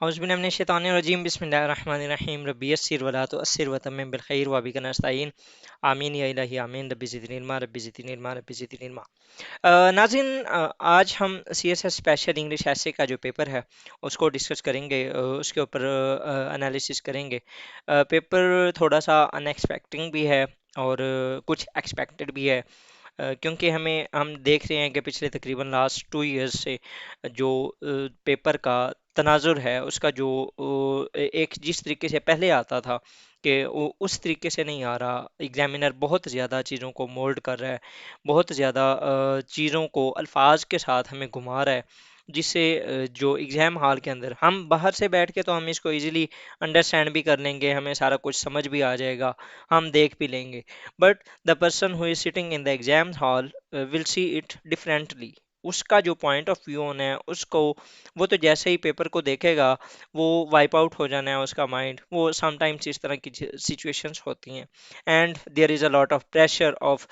औज़ुबिल्लाहिमिनश्शैतानिर्रजीम बिस्मिल्लाहिर्रहमानिर्रहीम रब्बी यस्सिर वला तुअस्सिर वतम्मिम बिल खैर व बिका नस्तईन आमीन या इलाही आमीन रब्बी ज़िदनी इल्मा रब्बी ज़िदनी इल्मा रब्बी ज़िदनी इल्मा। नाज़रीन, आज हम सीएसएस स्पेशल इंग्लिश ऐसे का जो पेपर है उसको डिस्कस करेंगे, उसके ऊपर एनालिसिस करेंगे। पेपर थोड़ा सा अनएक्सपेक्टिंग भी है और कुछ एक्सपेक्टेड भी है। क्योंकि हम देख रहे हैं कि पिछले तकरीबन लास्ट 2 इयर्स से जो पेपर का तनाजुर है उसका जो एक जिस तरीके से पहले आता था कि वो उस तरीके से नहीं आ रहा। एग्जामिनर बहुत ज़्यादा चीज़ों को मोल्ड कर रहा है, बहुत ज़्यादा चीज़ों को अल्फाज के साथ हमें घुमा रहा है, जिससे जो एग्ज़ाम हॉल के अंदर हम बाहर से बैठ के तो हम इसको इजीली अंडरस्टैंड भी कर लेंगे, हमें सारा कुछ समझ भी आ जाएगा, हम देख भी लेंगे। But the person who is sitting in the exam hall will see it differently. उसका जो पॉइंट ऑफ व्यू होना है उसको, वो तो जैसे ही पेपर को देखेगा वो वाइप आउट हो जाना है उसका माइंड। वो समटाइम्स इस तरह की सिचुएशंस होती हैं and there is a lot of pressure of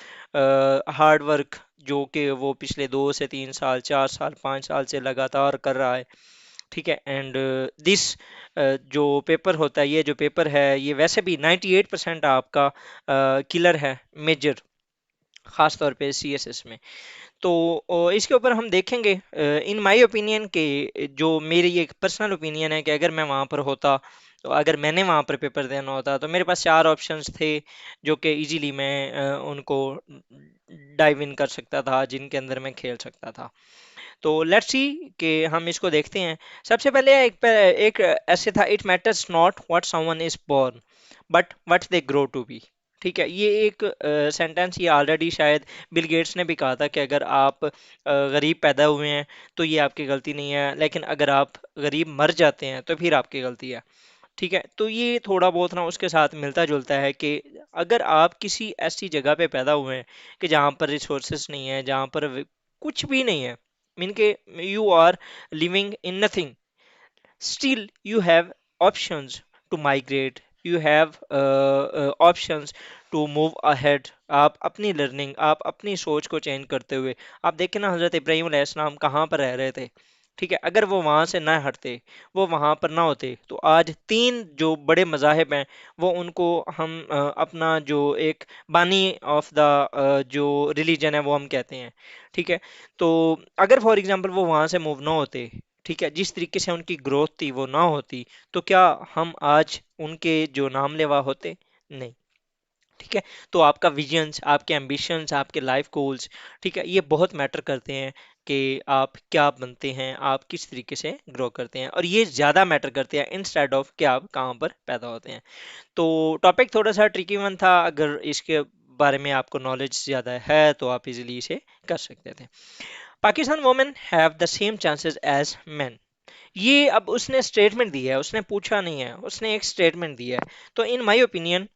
hard work, जो कि वो पिछले 2 से 3 साल 4 साल 5 साल से लगातार कर रहा है। ठीक है, एंड दिस जो पेपर होता है, ये जो पेपर है ये वैसे भी 98% आपका किलर है, मेजर, खास तौर पे सीएसएस में। तो इसके ऊपर हम देखेंगे इन माय ओपिनियन के, जो मेरी एक पर्सनल ओपिनियन है कि अगर मैं वहाँ पर होता, तो अगर मैंने वहाँ पर पेपर देना होता तो मेरे पास 4 ऑप्शंस थे जो कि इजीली मैं उनको डाइव इन कर सकता था, जिनके अंदर मैं खेल सकता था। तो लेट्स सी कि हम इसको देखते हैं। सबसे पहले एक ऐसे था, it matters not what someone is born but what they grow to be. ठीक है, ये एक सेंटेंस ये ऑलरेडी शायद बिल गेट्स ने भी कहा था कि अगर आप गरीब पैदा हुए हैं तो ये आपकी गलती नहीं है, लेकिन अगर आप गरीब मर जाते हैं तो फिर आपकी गलती है। ठीक है, तो ये थोड़ा बहुत ना उसके साथ मिलता जुलता है कि अगर आप किसी ऐसी जगह पे पैदा हुए हैं कि जहाँ पर रिसोर्सेस नहीं है, जहाँ पर कुछ भी नहीं है, मीन के you are living in nothing, still you have options to migrate, you have options to move ahead। आप अपनी लर्निंग, आप अपनी सोच को चेंज करते हुए, आप देखें ना हज़रत इब्राहीम अलैहिस्सलाम कहाँ पर रह रहे थे। ठीक है, अगर वो वहाँ से ना हटते, वो वहाँ पर ना होते, तो आज 3 जो बड़े मज़ाहिब हैं वो उनको हम अपना जो एक बानी ऑफ द जो रिलीजन है वो हम कहते हैं। ठीक है, तो अगर फॉर एग्जांपल वो वहाँ से मूव ना होते, ठीक है, जिस तरीके से उनकी ग्रोथ थी वो ना होती, तो क्या हम आज उनके जो नाम लेवा होते? नहीं। ठीक है, तो आपका विजन्स, आपके एम्बिशंस, आपके लाइफ गोल्स, ठीक है, ये बहुत मैटर करते हैं कि आप क्या बनते हैं, आप किस तरीके से ग्रो करते हैं, और ये ज़्यादा मैटर करते हैं इंस्टेड ऑफ कि आप कहाँ पर पैदा होते हैं। तो टॉपिक थोड़ा सा ट्रिकी वन था, अगर इसके बारे में आपको नॉलेज ज़्यादा है तो आप इजीली इसे कर सकते थे। Pakistan women have the same chances as men। ये अब उसने स्टेटमेंट दी है, उसने पूछा नहीं है, उसने एक स्टेटमेंट दी है। तो इन माय ओपिनियन,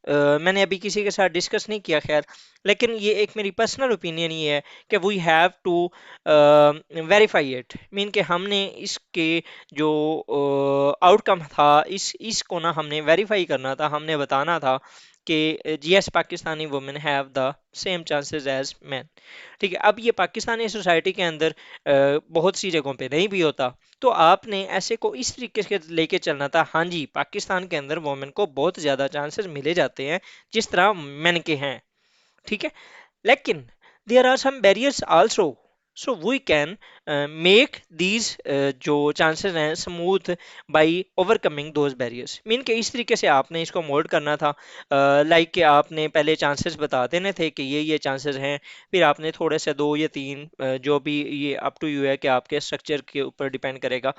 मैंने अभी किसी के साथ डिस्कस नहीं किया खैर, लेकिन ये एक मेरी पर्सनल ओपिनियन ये है कि we have to verify it, mean कि हमने इसके जो आउटकम था, इसको ना हमने वेरीफाई करना था, हमने बताना था कि yes Pakistani women have the same chances as man. ठीक है, अब ये पाकिस्तानी सोसाइटी के अंदर बहुत सी जगहों पे नहीं भी होता, तो आपने ऐसे को इस तरीके से लेके चलना था, हाँ जी पाकिस्तान के अंदर वोमेन को बहुत ज़्यादा चांसेस मिले जाते हैं जिस तरह मैन के हैं। ठीक है, लेकिन there are some barriers also, so we can make these जो चांसेस हैं smooth by overcoming those barriers. Mean के इस तरीके से आपने इसको मोल्ड करना था, लाइक कि आपने पहले चांसेस बता देने थे कि ये चांसेस हैं, फिर आपने थोड़े से 2 या 3, जो भी, ये अप टू यू है कि आपके स्ट्रक्चर के ऊपर डिपेंड करेगा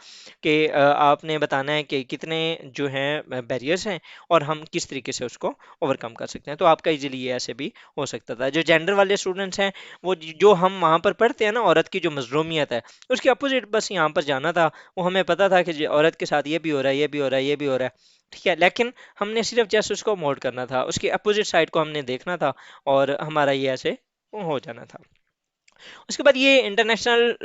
कि आपने बताना है कि कितने जो हैं बैरियर्स हैं और हम किस तरीके से उसको ओवरकम कर सकते हैं। तो आपका इजीली ये ऐसे भी हो सकता था। जो जेंडर वाले स्टूडेंट्स हैं, वो जो हम वहाँ पर पढ़ते हैं ना, औरत की जो मजलूमियत है उसके अपोजिट बस यहाँ पर जाना था। वो हमें पता था कि औरत के साथ ये भी हो रहा है, ये भी हो रहा है, ये भी हो रहा है। ठीक है, लेकिन हमने सिर्फ जस्ट उसको मोल्ड करना था, उसकी अपोजिट साइड को हमने देखना था और हमारा ये ऐसे हो जाना था। उसके बाद ये इंटरनेशनल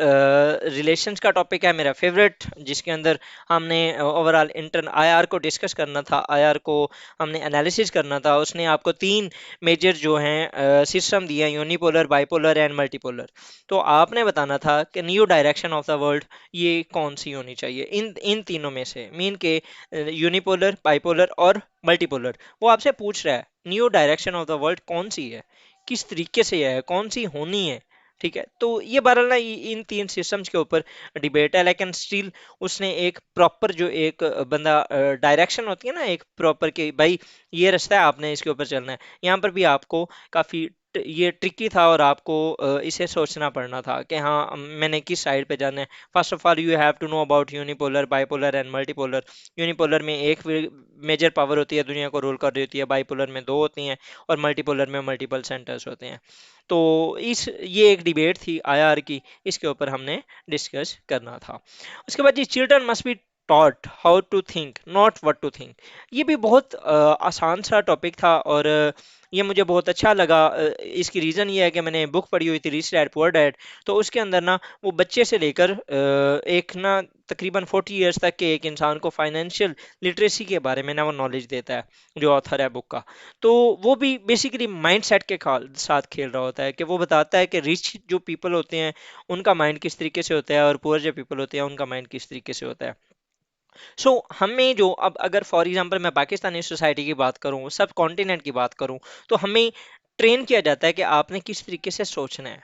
रिलेशंस का टॉपिक है मेरा फेवरेट, जिसके अंदर हमने ओवरऑल इंटर आईआर को डिस्कस करना था, आईआर को हमने एनालिसिस करना था। उसने आपको तीन मेजर जो हैं सिस्टम दिए, यूनिपोलर, बाइपोलर एंड मल्टीपोलर। तो आपने बताना था कि new direction of the world ये कौन सी होनी चाहिए इन इन तीनों में से, मीन के यूनिपोलर, बाइपोलर और मल्टीपोलर। वो आपसे पूछ रहा है new direction of the world कौन सी है, किस तरीके से है, कौन सी होनी है। ठीक है, तो ये बहरहाल ना इन तीन सिस्टम्स के ऊपर डिबेट है, लेकिन स्टिल उसने एक प्रॉपर जो एक बंदा डायरेक्शन होती है ना एक प्रॉपर के भाई ये रास्ता है, आपने इसके ऊपर चलना है। यहाँ पर भी आपको काफी ये ट्रिकी था और आपको इसे सोचना पड़ना था कि हाँ मैंने किस साइड पे जाना है। First of all you have to know about unipolar, bipolar and multipolar. Unipolar में एक मेजर पावर होती है, दुनिया को रूल कर रही होती है, बाइपोलर में दो होती हैं, और मल्टीपोलर में मल्टीपल सेंटर्स होते हैं। तो इस ये एक डिबेट थी आईआर की, इसके ऊपर हमने डिस्कस करना था। उसके बाद जी children must be taught how to think not what to think. ये भी बहुत आसान सा टॉपिक था, और ये मुझे बहुत अच्छा लगा। इसकी रीज़न ये है कि मैंने बुक पढ़ी हुई थी रिच डैड पुअर डैड। तो उसके अंदर ना वो बच्चे से लेकर एक ना तकरीबन 40 ईयर्स तक के एक इंसान को फाइनेंशियल लिटरेसी के बारे में ना वो नॉलेज देता है, जो ऑथर है बुक का। तो वो भी बेसिकली माइंड सेट के साथ खेल रहा होता है, कि वो बताता है कि रिच जो पीपल होते हैं उनका माइंड किस तरीके से होता है, और पुअर जो पीपल होते हैं उनका माइंड किस तरीके से होता है। सो हमें जो अब अगर फॉर एग्जांपल मैं पाकिस्तानी सोसाइटी की बात करूं, सब कॉन्टिनेंट की बात करूं, तो हमें ट्रेन किया जाता है कि आपने किस तरीके से सोचना है।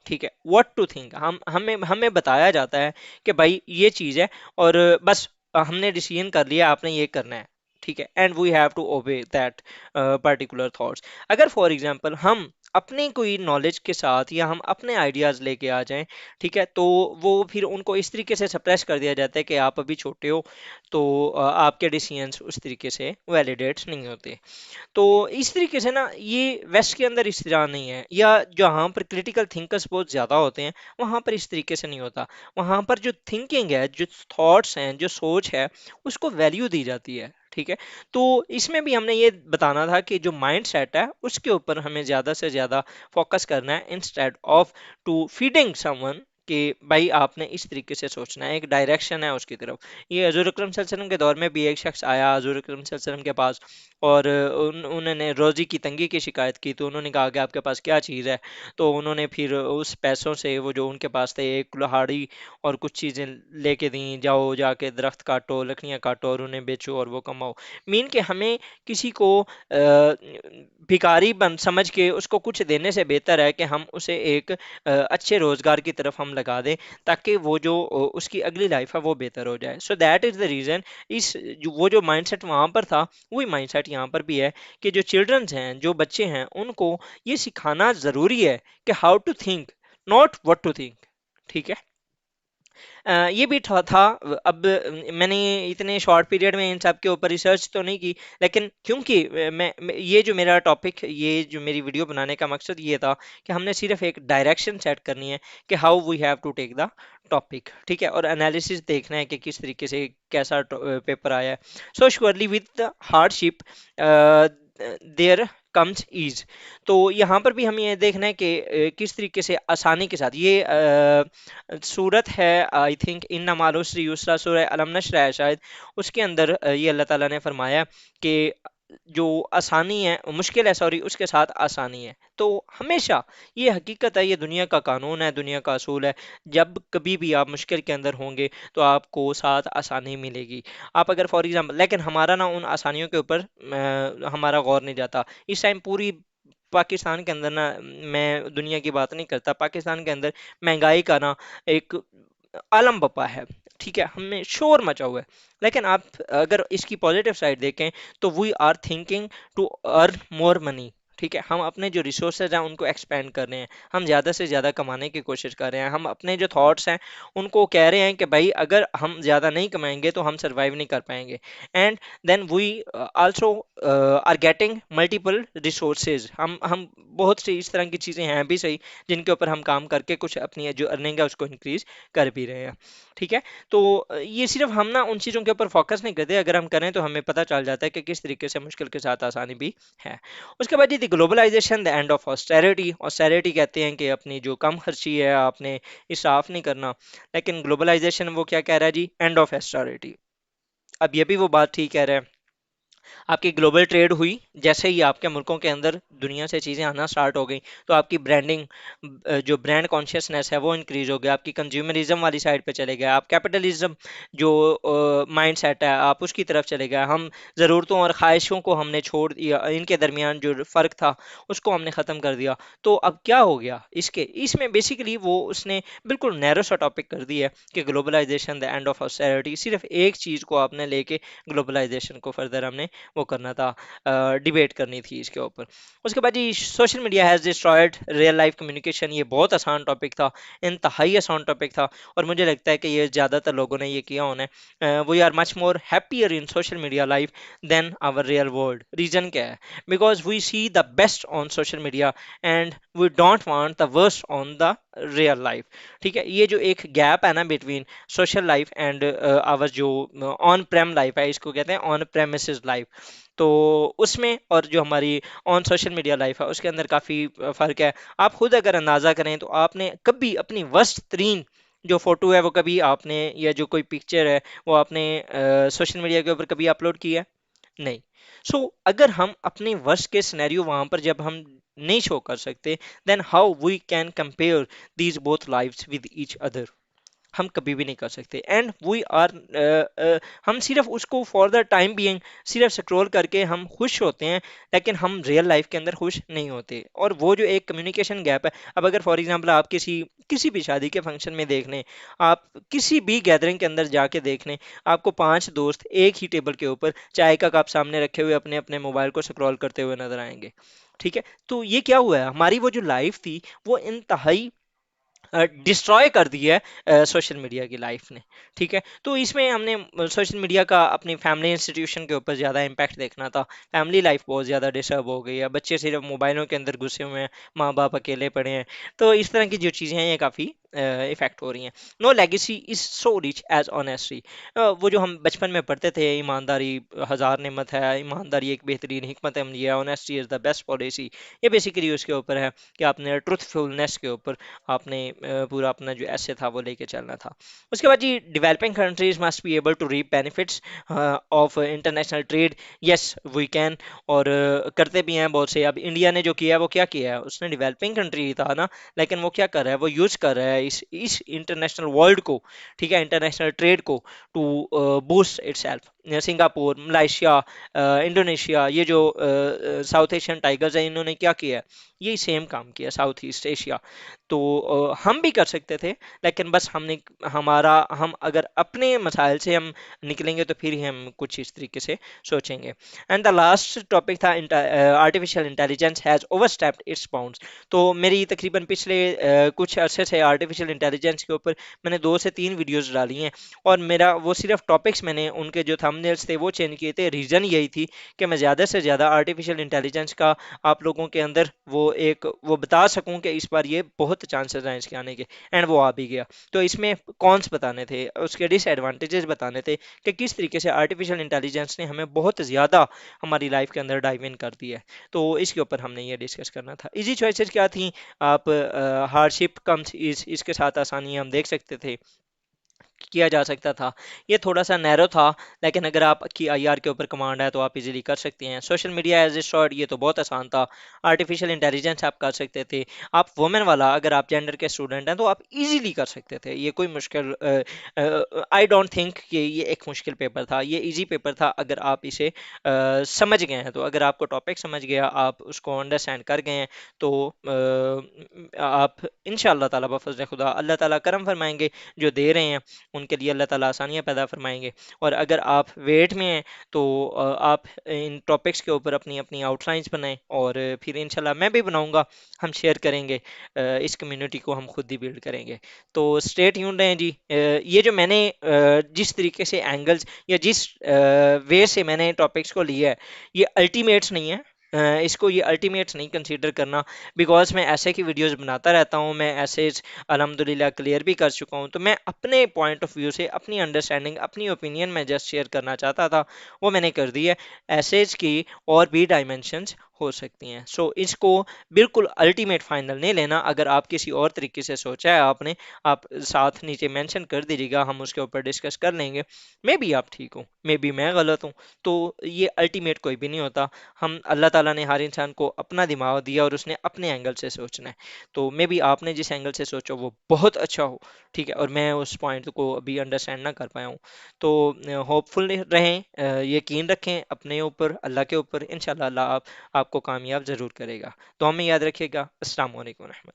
ठीक है, व्हाट टू थिंक, हम हमें हमें बताया जाता है कि भाई ये चीज़ है, और बस हमने डिसीजन कर लिया आपने ये करना है। ठीक है, and we have to obey that particular thoughts. अगर फॉर एग्जांपल हम अपने कोई नॉलेज के साथ या हम अपने आइडियाज़ लेके आ जाएं, ठीक है, तो वो फिर उनको इस तरीके से सप्रेस कर दिया जाता है कि आप अभी छोटे हो, तो आपके डिसीजंस उस तरीके से वैलिडेट नहीं होते। तो इस तरीके से ना ये वेस्ट के अंदर इस तरह नहीं है, या जहाँ पर क्रिटिकल थिंकर्स बहुत ज़्यादा होते हैं वहाँ पर इस तरीके से नहीं होता। वहाँ पर जो थिंकिंग है, जो थॉट्स हैं, जो सोच है, उसको वैल्यू दी जाती है। ठीक है, तो इसमें भी हमने ये बताना था कि जो माइंड सेट है उसके ऊपर हमें ज़्यादा से ज़्यादा फोकस करना है, instead of to feeding someone कि भाई आपने इस तरीके से सोचना है, एक डायरेक्शन है उसकी तरफ। ये हजूर अकरम सल्लल्लाहु अलैहि वसल्लम के दौर में भी एक शख्स आया हजूर अकरम सल्लल्लाहु अलैहि वसल्लम के पास, और उन्होंने रोज़ी की तंगी की शिकायत की। तो उन्होंने कहा कि आपके पास क्या चीज़ है। तो उन्होंने फिर उस पैसों से वो जो उनके पास थे एक कुल्हाड़ी और कुछ चीज़ें लेके दी, जाओ जाके दरख्त काटो, लकड़ियाँ काटो और उन्हें बेचो और वो कमाओ। मीन कि हमें किसी को भिखारी बन समझ के उसको कुछ देने से बेहतर है कि हम उसे एक अच्छे रोजगार की तरफ हम लगा दें, ताकि वो जो उसकी अगली लाइफ है वो बेहतर हो जाए। So that is the reason. वो जो माइंडसेट वहां पर था वही माइंडसेट यहाँ पर भी है, कि जो चिल्ड्रंस हैं, जो बच्चे हैं, उनको ये सिखाना जरूरी है कि how to think, not what to think. ठीक है, ये भी था। अब मैंने इतने शॉर्ट पीरियड में इन सब के ऊपर रिसर्च तो नहीं की, लेकिन क्योंकि ये जो मेरा टॉपिक, ये जो मेरी वीडियो बनाने का मकसद ये था कि हमने सिर्फ एक डायरेक्शन सेट करनी है कि how we have to take the topic. ठीक है, और एनालिसिस देखना है कि किस तरीके से कैसा पेपर आया है। So surely with hardship there comes ease. तो यहाँ पर भी हमें ये देखना है कि किस तरीके से आसानी के साथ ये सूरत है, आई थिंक इन्ना मालूसरी यूसरा, सूरह अलम नशरा है शायद, उसके अंदर ये अल्लाह ताला ने फरमाया कि जो आसानी है, मुश्किल है सॉरी, उसके साथ आसानी है। तो हमेशा ये हकीकत है, ये दुनिया का कानून है, दुनिया का असूल है। जब कभी भी आप मुश्किल के अंदर होंगे तो आपको साथ आसानी मिलेगी। आप अगर फॉर एग्जाम्पल, लेकिन हमारा ना उन आसानियों के ऊपर हमारा गौर नहीं जाता। इस टाइम पूरी पाकिस्तान के अंदर ना, मैं दुनिया की बात नहीं करता, पाकिस्तान के अंदर महंगाई का ना एक आलम बपा है। ठीक है, हमें शोर मचा हुआ है। लेकिन आप अगर इसकी पॉजिटिव साइड देखें तो we are thinking to earn more money. ठीक है, हम अपने जो रिसोर्सेज हैं उनको एक्सपेंड कर रहे हैं, हम ज़्यादा से ज़्यादा कमाने की कोशिश कर रहे हैं। हम अपने जो थॉट्स हैं उनको कह रहे हैं कि भाई अगर हम ज़्यादा नहीं कमाएंगे तो हम सर्वाइव नहीं कर पाएंगे। And then we also are getting multiple resources. हम बहुत सी इस तरह की चीज़ें हैं भी सही, जिनके ऊपर हम काम करके कुछ अपनी जो अर्निंग है उसको इंक्रीज कर भी रहे हैं। ठीक है, तो ये सिर्फ हम ना उन चीज़ों के ऊपर फोकस नहीं करते, अगर हम करें तो हमें पता चल जाता है कि किस तरीके से मुश्किल के साथ आसानी भी है। उसके बाद ये the globalization the end of austerity, austerity कहते हैं कि अपनी जो कम खर्ची है आपने इसराफ नहीं करना, लेकिन ग्लोबलाइजेशन वो क्या कह रहा है जी, एंड ऑफ ऑस्टेरिटी। अब ये भी वो बात ठीक कह रहा है, आपकी ग्लोबल ट्रेड हुई, जैसे ही आपके मुल्कों के अंदर दुनिया से चीज़ें आना स्टार्ट हो गई, तो आपकी ब्रांडिंग, जो ब्रांड कॉन्शियसनेस है वो इंक्रीज हो गया, आपकी कंज्यूमरिज्म वाली साइड पे चले गए, आप कैपिटलिज्म जो माइंड सेट है आप उसकी तरफ चले गए, हम ज़रूरतों और ख्वाहिशों को हमने छोड़ दिया, इनके दरमियान जो फ़र्क था उसको हमने ख़त्म कर दिया। तो अब क्या हो गया इसके, इसमें बेसिकली वो उसने बिल्कुल नैरो सा टॉपिक कर दिया है कि globalization the end of austerity, सिर्फ एक चीज़ को आपने लेके ग्लोबलाइजेशन को फर्दर हमने वो करना था, डिबेट करनी थी इसके ऊपर। उसके बाद जी, social media has destroyed real life communication, ये बहुत आसान टॉपिक था, इंतहाई आसान टॉपिक था, और मुझे लगता है कि ये ज़्यादातर लोगों ने ये किया होना है। We are much more happier in social media life than our real world. Reason क्या है? Because we see the best on social media and we don't want the worst on the real life. ठीक है, ये जो एक gap है ना between social life and our जो ऑन प्रेम लाइफ है, इसको कहते हैं ऑन प्रेमिसेस लाइफ, तो उसमें और जो हमारी ऑन सोशल मीडिया लाइफ है उसके अंदर काफ़ी फ़र्क है। आप खुद अगर अंदाज़ा करें तो आपने कभी अपनी वर्स्ट तरीन जो फ़ोटो है वो कभी आपने, या जो कोई पिक्चर है वो आपने सोशल मीडिया के ऊपर कभी अपलोड किया है? नहीं। सो अगर हम अपने वर्स्ट के सिनेरियो वहाँ पर जब हम नहीं शो कर सकते, then how we can compare these both lives with each other? हम कभी भी नहीं कर सकते। एंड वी आर, हम सिर्फ उसको फॉर द टाइम बीइंग सिर्फ स्क्रॉल करके हम खुश होते हैं, लेकिन हम रियल लाइफ के अंदर खुश नहीं होते। और वो जो एक कम्युनिकेशन गैप है, अब अगर फॉर एग्जांपल आप किसी किसी भी शादी के फंक्शन में देख लें, आप किसी भी गैदरिंग के अंदर जाके देख लें, आपको पांच दोस्त एक ही टेबल के ऊपर चाय का कप सामने रखे हुए अपने अपने मोबाइल को स्क्रॉल करते हुए नजर आएंगे। ठीक है, तो ये क्या हुआ है, हमारी वो जो लाइफ थी वो इंतहाई डिस्ट्रॉय कर दी है सोशल मीडिया की लाइफ ने। ठीक है, तो इसमें हमने सोशल मीडिया का अपनी फैमिली इंस्टीट्यूशन के ऊपर ज़्यादा इम्पैक्ट देखना था। फैमिली लाइफ बहुत ज़्यादा डिस्टर्ब हो गई है, बच्चे सिर्फ मोबाइलों के अंदर घुसे हुए हैं, माँ बाप अकेले पड़े हैं, तो इस तरह की जो चीज़ें हैं ये काफ़ी इफेक्ट हो रही हैं। No legacy is so rich as honesty, वो जो हम बचपन में पढ़ते थे, ईमानदारी हज़ार नेमत है, ईमानदारी एक बेहतरीन हिकमत अमली है, honesty is the best policy, ये बेसिकली उसके ऊपर है कि आपने ट्रुथफुलनेस के ऊपर आपने पूरा अपना जो ऐसे था वो लेके चलना था। उसके बाद जी, developing countries must be able to reap benefits of international trade. Yes we can, और करते भी हैं बहुत से। अब इंडिया ने जो किया है वो क्या किया है, उसने डेवलपिंग कंट्री था ना, लेकिन वो क्या कर रहा है, वो यूज कर रहा है इस इंटरनेशनल वर्ल्ड को, ठीक है, इंटरनेशनल ट्रेड को, to boost itself. Singapore, Malaysia, Indonesia, ये जो साउथ एशियन टाइगर्स हैं, इन्होंने क्या किया है, यही सेम काम किया साउथ ईस्ट एशिया। तो हम भी कर सकते थे, लेकिन बस हमने हमारा, हम अगर अपने मसाइल से हम निकलेंगे तो फिर ही हम कुछ इस तरीके से सोचेंगे। एंड द लास्ट टॉपिक था, artificial intelligence has overstepped its bounds. तो मेरी तकरीबन पिछले कुछ अरसे से आर्टिफिशियल इंटेलिजेंस के ऊपर मैंने 2 से 3 वीडियोस डाली हैं, और मेरा वो सिर्फ टॉपिक्स, मैंने उनके जो थंबनेल्स थे वो चेंज किए थे। रीज़न यही थी कि मैं ज़्यादा से ज़्यादा आर्टिफिशियल इंटेलिजेंस का आप लोगों के अंदर वो बता सकूं कि इस बार ये बहुत चांसेस हैं इसके आने के, एंड वो आ भी गया। तो इसमें कॉन्स बताने थे, उसके डिसएडवांटेजेस बताने थे कि किस तरीके से आर्टिफिशियल इंटेलिजेंस ने हमें बहुत ज़्यादा हमारी लाइफ के अंदर डाइव इन कर दिया है। तो इसके ऊपर हमने ये डिस्कस करना था। इजी चॉइसेस क्या थी, आप हार्डशिप कम्स इसके साथ आसानियाँ हम देख सकते थे, किया जा सकता था। ये थोड़ा सा नैरो था, लेकिन अगर आपकी आईआर के ऊपर कमांड है तो आप इजीली कर सकते हैं। Social media as a short, ये तो बहुत आसान था। आर्टिफिशियल इंटेलिजेंस आप कर सकते थे। आप वुमेन वाला, अगर आप जेंडर के स्टूडेंट हैं तो आप इजीली कर सकते थे, ये कोई मुश्किल, आई डोंट थिंक कि ये एक मुश्किल पेपर था, ये इजी पेपर था अगर आप इसे समझ गए हैं। तो अगर आपको टॉपिक समझ गया, आप उसको अंडरस्टैंड कर गए हैं, तो आप इंशाअल्लाह ताला बफज़ल खुदा अल्लाह ताला करम फरमाएंगे, जो दे रहे हैं उनके लिए अल्लाह ताला आसानियाँ पैदा फरमाएंगे। और अगर आप वेट में हैं तो आप इन टॉपिक्स के ऊपर अपनी अपनी आउटलाइंस बनाएं, और फिर इंशाल्लाह मैं भी बनाऊंगा, हम शेयर करेंगे, इस कम्युनिटी को हम खुद ही बिल्ड करेंगे। तो स्टे ट्यून्ड रहें जी। ये जो मैंने जिस तरीके से एंगल्स या जिस वे से मैंने टॉपिक्स को लिया है, ये अल्टीमेट्स नहीं है। इसको ये अल्टीमेट्स नहीं कंसीडर करना, बिकॉज मैं ऐसे की वीडियोस बनाता रहता हूँ, मैं ऐसे अल्हम्दुलिल्लाह क्लियर भी कर चुका हूँ। तो मैं अपने पॉइंट ऑफ व्यू से, अपनी अंडरस्टैंडिंग, अपनी ओपिनियन मैं जस्ट शेयर करना चाहता था, वो मैंने कर दी है। ऐसेज की और भी डायमेंशंस हो सकती हैं। सो इसको बिल्कुल अल्टीमेट फाइनल नहीं लेना। अगर आप किसी और तरीके से सोचा है आपने, आप साथ नीचे मेंशन कर दीजिएगा, हम उसके ऊपर डिस्कस कर लेंगे। मे बी आप ठीक हो, मे बी मैं गलत हूँ, तो ये अल्टीमेट कोई भी नहीं होता। हम अल्लाह ताला ने हर इंसान को अपना दिमाग दिया और उसने अपने एंगल से सोचना है। तो मे बी आपने जिस एंगल से सोचो वो बहुत अच्छा हो, ठीक है, और मैं उस पॉइंट को अभी अंडरस्टैंड ना कर पाया हूँ। तो होपफुल रहें, यकीन रखें अपने ऊपर, अल्लाह के ऊपर। इंशाल्लाह अल्लाह आपको कामयाब ज़रूर करेगा। तो हमें याद रखिएगा। अस्सलाम वालेकुम।